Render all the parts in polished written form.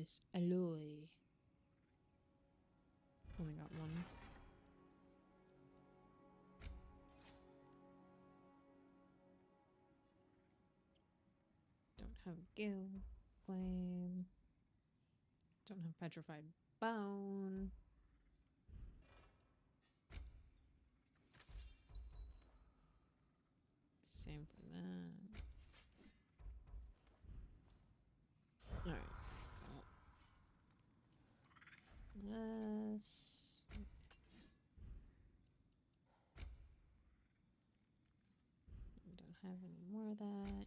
this alloy. Only got one. Don't have gill flame. Don't have petrified bone. Same for that. Alright. Well, this. Don't have any more of that.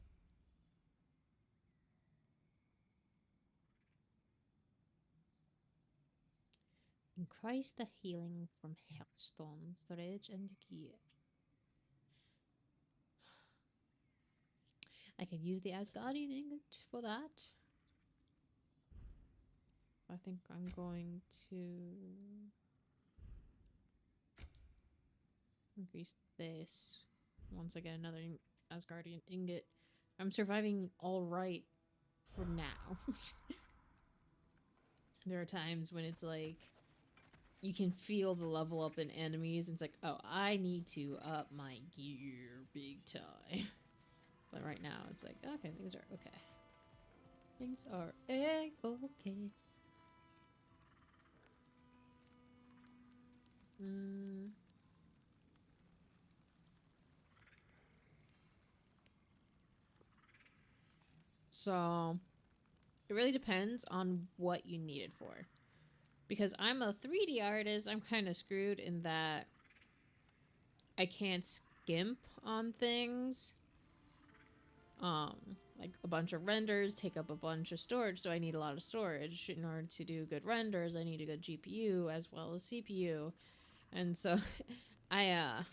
Increase the healing from Healthstone, storage, and gear. I can use the Asgardian ingot for that. I think I'm going to increase this once I get another Asgardian ingot. I'm surviving all right for now. There are times when it's like you can feel the level up in enemies. And it's like, oh, I need to up my gear big time. But right now it's like, okay, things are okay. Things are okay. So it really depends on what you need it for. Because I'm a 3D artist, I'm kind of screwed in that I can't skimp on things. Like a bunch of renders take up a bunch of storage, so I need a lot of storage. In order to do good renders, I need a good GPU as well as CPU. And so I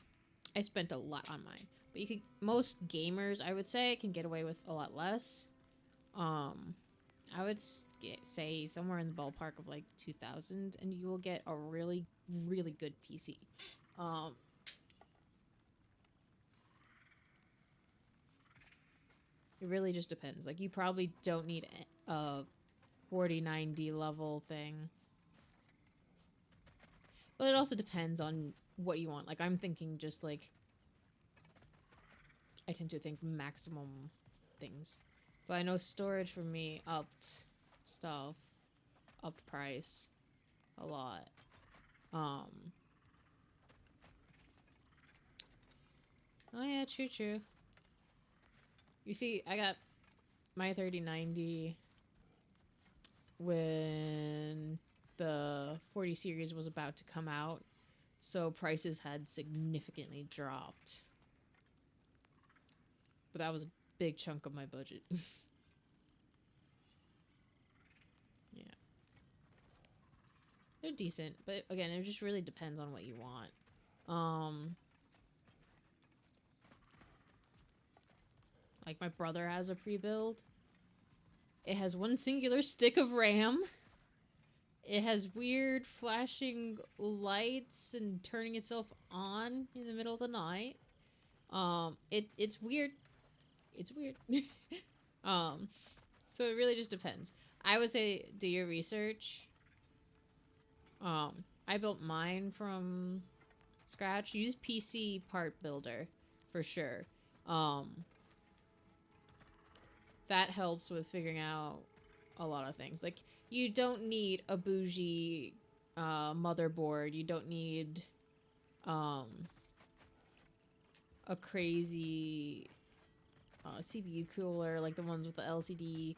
spent a lot on mine. But you could, most gamers, I would say, can get away with a lot less. I would say somewhere in the ballpark of like 2,000, and you will get a really, really good PC. It really just depends. Like, you probably don't need a 4090 level thing. But it also depends on what you want. Like, I'm thinking just like... I tend to think maximum things. But I know storage for me upped stuff. Upped price. A lot. Oh yeah, true. You see, I got my 3090 when the 40 series was about to come out, so prices had significantly dropped. But that was a big chunk of my budget. Yeah. They're decent, but again, it just really depends on what you want. Like, my brother has a pre-build. It has one singular stick of RAM. It has weird flashing lights and turning itself on in the middle of the night. It's weird. It's weird. So it really just depends. I would say do your research. I built mine from scratch. Use PC part builder for sure. That helps with figuring out a lot of things. Like, you don't need a bougie motherboard. You don't need a crazy CPU cooler like the ones with the LCD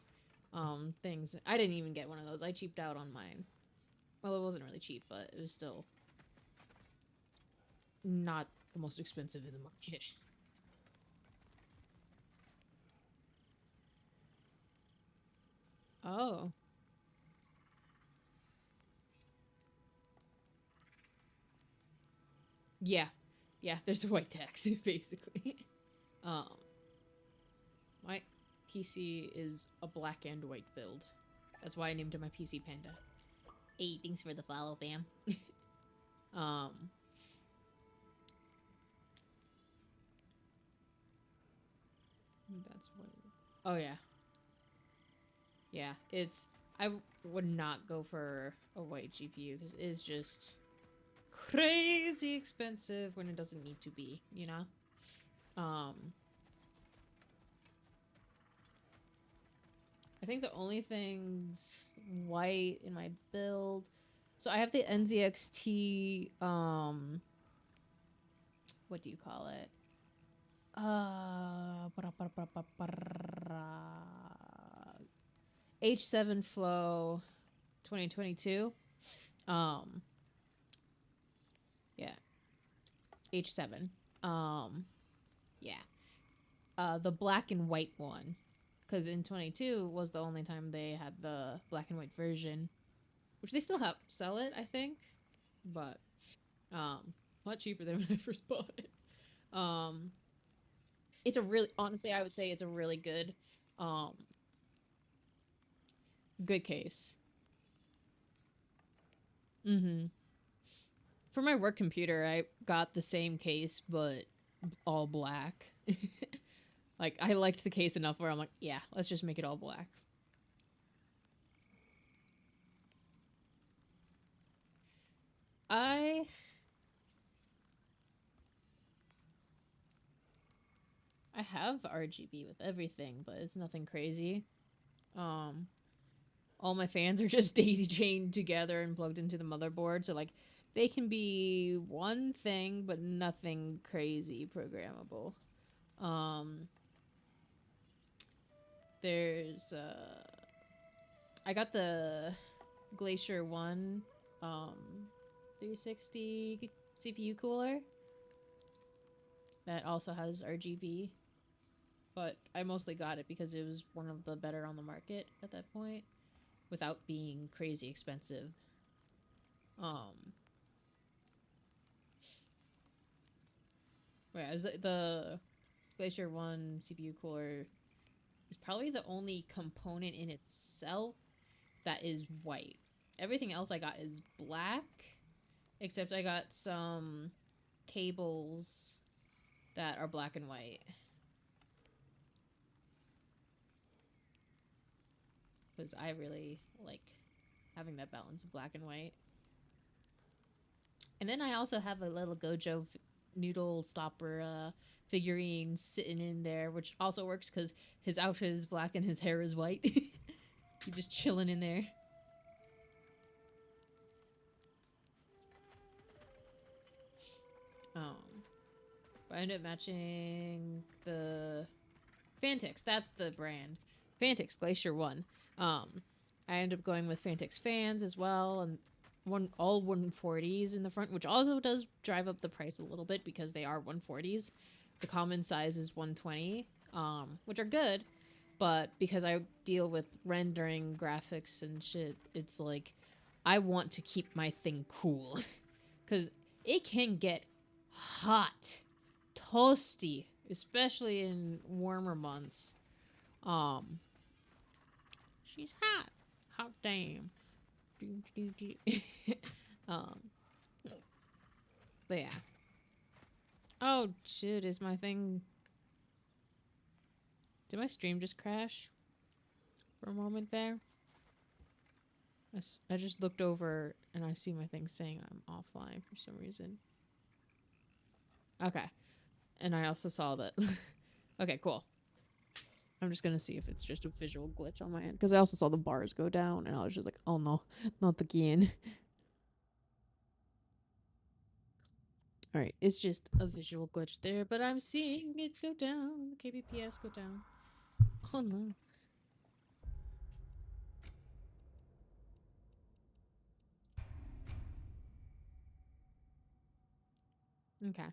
things. I didn't even get one of those. I cheaped out on mine. Well, it wasn't really cheap, but it was still not the most expensive in the market. Oh. Yeah. Yeah, there's a white text, basically. My PC is a black and white build. That's why I named it my PC Panda. Hey, thanks for the follow, fam. That's what... Oh, yeah. Yeah, it's... I would not go for a white GPU because it is just crazy expensive when it doesn't need to be, you know? I think the only things white in my build. So I have the NZXT, what do you call it? Uh, H7 Flow 2022. Um, yeah, H7. Um, yeah. The black and white one, because in 22 was the only time they had the black and white version, which they still have sell it, I think, but a lot cheaper than when I first bought it. Um, it's a really, honestly, I would say it's a really um, good case. Mm-hmm. For my work computer, I got the same case, but all black. Like, I liked the case enough where I'm like, yeah, let's just make it all black. I I have RGB with everything, but it's nothing crazy. Um, all my fans are just daisy chained together and plugged into the motherboard, so like they can be one thing, but nothing crazy programmable. Um, there's I got the Glacier One, 360 CPU cooler that also has RGB, but I mostly got it because it was one of the better on the market at that point, without being crazy expensive. Um, whereas the Glacier One CPU cooler is probably the only component in itself that is white. Everything else I got is black, except I got some cables that are black and white because I really like having that balance of black and white. And then I also have a little Gojo noodle stopper figurine sitting in there, which also works because his outfit is black and his hair is white. He's just chilling in there. Um, but I ended up matching the Fantix. That's the brand. Fantix Glacier One. I ended up going with Fantix fans as well, and all 140s in the front, which also does drive up the price a little bit because they are 140s. The common size is 120, which are good, but because I deal with rendering graphics and shit, it's like I want to keep my thing cool because it can get hot, toasty, especially in warmer months. Um, she's hot, hot damn. um, but yeah. Oh shit! Is my thing? Did my stream just crash for a moment there? I just looked over and I see my thing saying I'm offline for some reason. Okay, and I also saw that. Okay, cool. I'm just gonna see if it's just a visual glitch on my end because I also saw the bars go down and I was just like, oh no, not again. All right, it's just a visual glitch there, but I'm seeing it go down. The kbps go down. Oh no. Okay.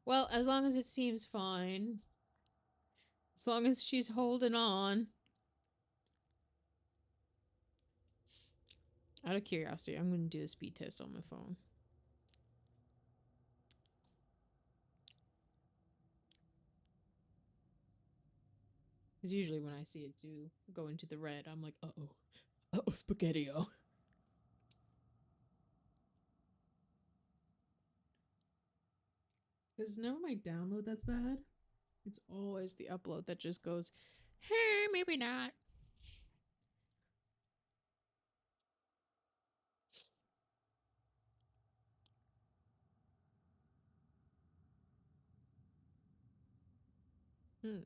Well, as long as it seems fine, as long as she's holding on. Out of curiosity, I'm going to do a speed test on my phone. Because usually when I see it do go into the red, I'm like, uh-oh. Uh-oh, spaghetti-o. Because never my download that's bad. It's always the upload that just goes, hey, maybe not. Hmm.